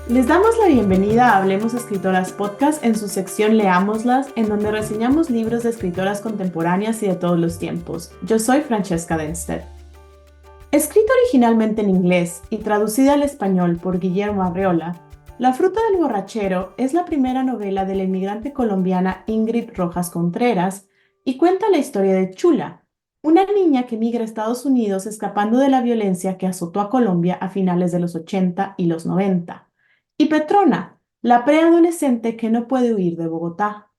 Les damos la bienvenida a Hablemos Escritoras Podcast en su sección Leámoslas, en donde reseñamos libros de escritoras contemporáneas y de todos los tiempos. Yo soy Francesca Denstedt. Escrita originalmente en inglés y traducida al español por Guillermo Arreola, La fruta del borrachero es la primera novela de la inmigrante colombiana Ingrid Rojas Contreras y cuenta la historia de Chula, una niña que migra a Estados Unidos escapando de la violencia que azotó a Colombia a finales de los 80 y los 90. Y Petrona, la preadolescente que no puede huir de Bogotá.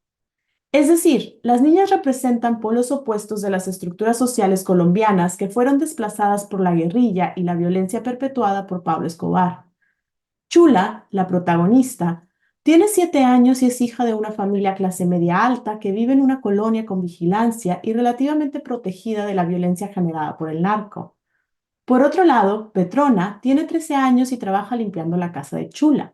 Es decir, las niñas representan polos opuestos de las estructuras sociales colombianas que fueron desplazadas por la guerrilla y la violencia perpetuada por Pablo Escobar. Chula, la protagonista, tiene 7 años y es hija de una familia clase media alta que vive en una colonia con vigilancia y relativamente protegida de la violencia generada por el narco. Por otro lado, Petrona tiene 13 años y trabaja limpiando la casa de Chula.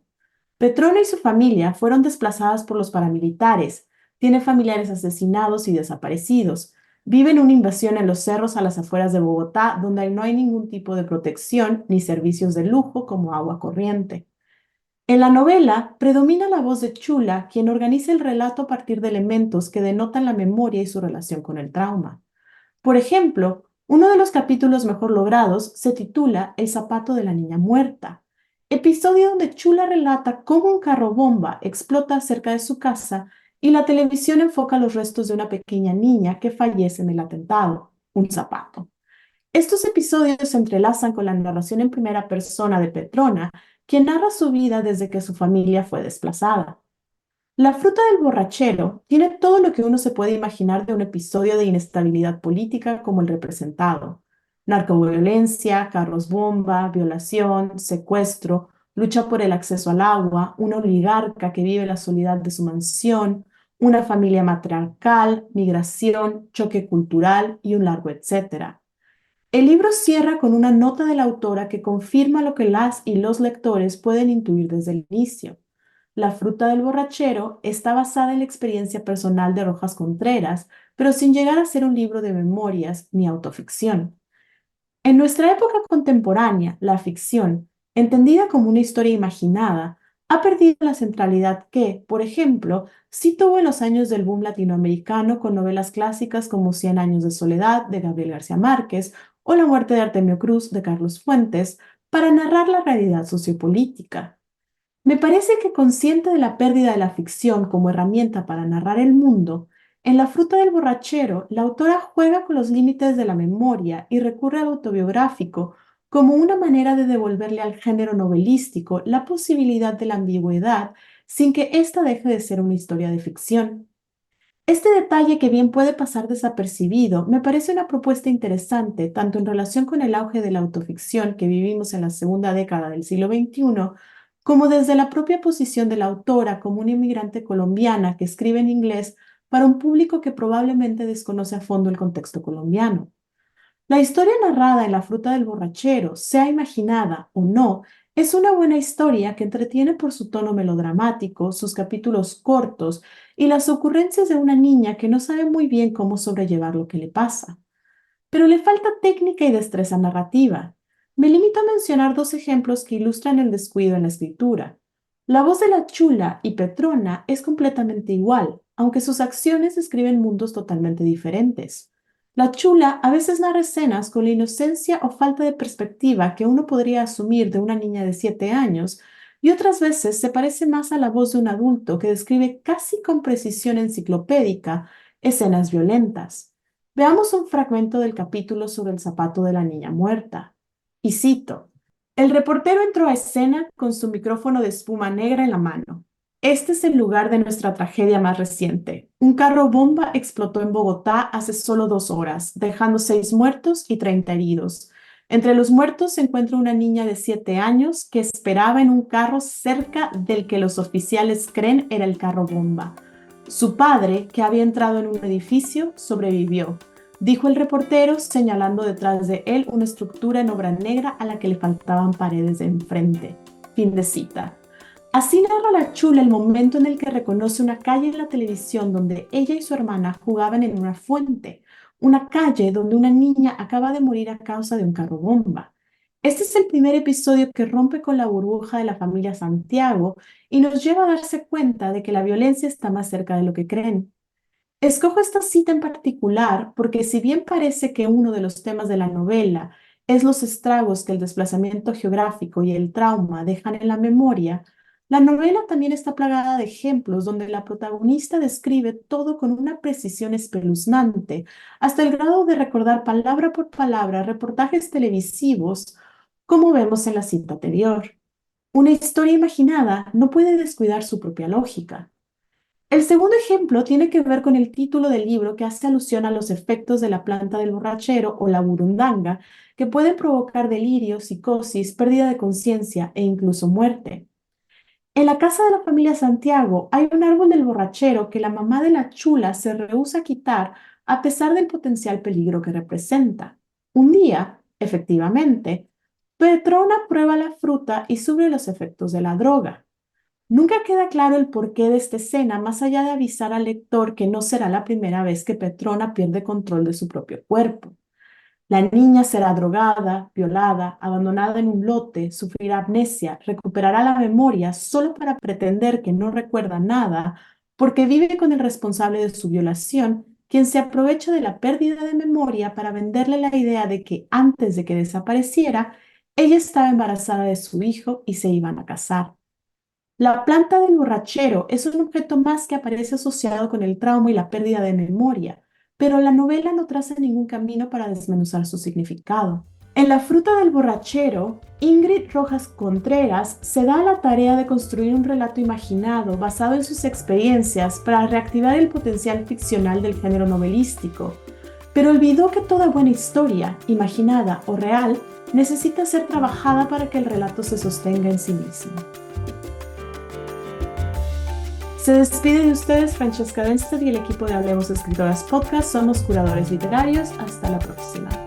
Petrona y su familia fueron desplazadas por los paramilitares, tiene familiares asesinados y desaparecidos, vive en una invasión en los cerros a las afueras de Bogotá, donde no hay ningún tipo de protección ni servicios de lujo como agua corriente. En la novela predomina la voz de Chula, quien organiza el relato a partir de elementos que denotan la memoria y su relación con el trauma. Por ejemplo, uno de los capítulos mejor logrados se titula El zapato de la niña muerta, episodio donde Chula relata cómo un carro bomba explota cerca de su casa y la televisión enfoca los restos de una pequeña niña que fallece en el atentado, un zapato. Estos episodios se entrelazan con la narración en primera persona de Petrona, quien narra su vida desde que su familia fue desplazada. La fruta del borrachero tiene todo lo que uno se puede imaginar de un episodio de inestabilidad política como el representado. Narcoviolencia, carros bomba, violación, secuestro, lucha por el acceso al agua, una oligarca que vive la soledad de su mansión, una familia matriarcal, migración, choque cultural y un largo etcétera. El libro cierra con una nota de la autora que confirma lo que las y los lectores pueden intuir desde el inicio. La fruta del borrachero está basada en la experiencia personal de Rojas Contreras, pero sin llegar a ser un libro de memorias ni autoficción. En nuestra época contemporánea, la ficción, entendida como una historia imaginada, ha perdido la centralidad que, por ejemplo, sí tuvo en los años del boom latinoamericano con novelas clásicas como Cien años de soledad de Gabriel García Márquez o La muerte de Artemio Cruz de Carlos Fuentes, para narrar la realidad sociopolítica. Me parece que consciente de la pérdida de la ficción como herramienta para narrar el mundo, en La fruta del borrachero, la autora juega con los límites de la memoria y recurre al autobiográfico como una manera de devolverle al género novelístico la posibilidad de la ambigüedad sin que ésta deje de ser una historia de ficción. Este detalle, que bien puede pasar desapercibido, me parece una propuesta interesante tanto en relación con el auge de la autoficción que vivimos en la segunda década del siglo XXI, como desde la propia posición de la autora como una inmigrante colombiana que escribe en inglés para un público que probablemente desconoce a fondo el contexto colombiano. La historia narrada en La fruta del borrachero, sea imaginada o no, es una buena historia que entretiene por su tono melodramático, sus capítulos cortos y las ocurrencias de una niña que no sabe muy bien cómo sobrellevar lo que le pasa. Pero le falta técnica y destreza narrativa. Me limito a mencionar dos ejemplos que ilustran el descuido en la escritura. La voz de la Chula y Petrona es completamente igual, aunque sus acciones describen mundos totalmente diferentes. La Chula a veces narra escenas con la inocencia o falta de perspectiva que uno podría asumir de una niña de 7 años, y otras veces se parece más a la voz de un adulto que describe casi con precisión enciclopédica escenas violentas. Veamos un fragmento del capítulo sobre el zapato de la niña muerta. Y cito: El reportero entró a escena con su micrófono de espuma negra en la mano. Este es el lugar de nuestra tragedia más reciente. Un carro bomba explotó en Bogotá hace solo 2 horas, dejando 6 muertos y 30 heridos. Entre los muertos se encuentra una niña de 7 años que esperaba en un carro cerca del que los oficiales creen era el carro bomba. Su padre, que había entrado en un edificio, sobrevivió, dijo el reportero, señalando detrás de él una estructura en obra negra a la que le faltaban paredes de enfrente. Fin de cita. Así narra la Chula el momento en el que reconoce una calle en la televisión donde ella y su hermana jugaban en una fuente, una calle donde una niña acaba de morir a causa de un carro bomba. Este es el primer episodio que rompe con la burbuja de la familia Santiago y nos lleva a darse cuenta de que la violencia está más cerca de lo que creen. Escojo esta cita en particular porque si bien parece que uno de los temas de la novela es los estragos que el desplazamiento geográfico y el trauma dejan en la memoria, la novela también está plagada de ejemplos donde la protagonista describe todo con una precisión espeluznante, hasta el grado de recordar palabra por palabra reportajes televisivos, como vemos en la cita anterior. Una historia imaginada no puede descuidar su propia lógica. El segundo ejemplo tiene que ver con el título del libro que hace alusión a los efectos de la planta del borrachero o la burundanga que pueden provocar delirio, psicosis, pérdida de conciencia e incluso muerte. En la casa de la familia Santiago hay un árbol del borrachero que la mamá de la chula se rehúsa a quitar a pesar del potencial peligro que representa. Un día, efectivamente, Petrona prueba la fruta y sufre los efectos de la droga. Nunca queda claro el porqué de esta escena, más allá de avisar al lector que no será la primera vez que Petrona pierde control de su propio cuerpo. La niña será drogada, violada, abandonada en un lote, sufrirá amnesia, recuperará la memoria solo para pretender que no recuerda nada, porque vive con el responsable de su violación, quien se aprovecha de la pérdida de memoria para venderle la idea de que antes de que desapareciera, ella estaba embarazada de su hijo y se iban a casar. La planta del borrachero es un objeto más que aparece asociado con el trauma y la pérdida de memoria, pero la novela no traza ningún camino para desmenuzar su significado. En La fruta del borrachero, Ingrid Rojas Contreras se da a la tarea de construir un relato imaginado basado en sus experiencias para reactivar el potencial ficcional del género novelístico, pero olvidó que toda buena historia, imaginada o real, necesita ser trabajada para que el relato se sostenga en sí mismo. Se despide de ustedes Francesca Denstedt y el equipo de Hablemos Escritoras Podcast. Somos curadores literarios. Hasta la próxima.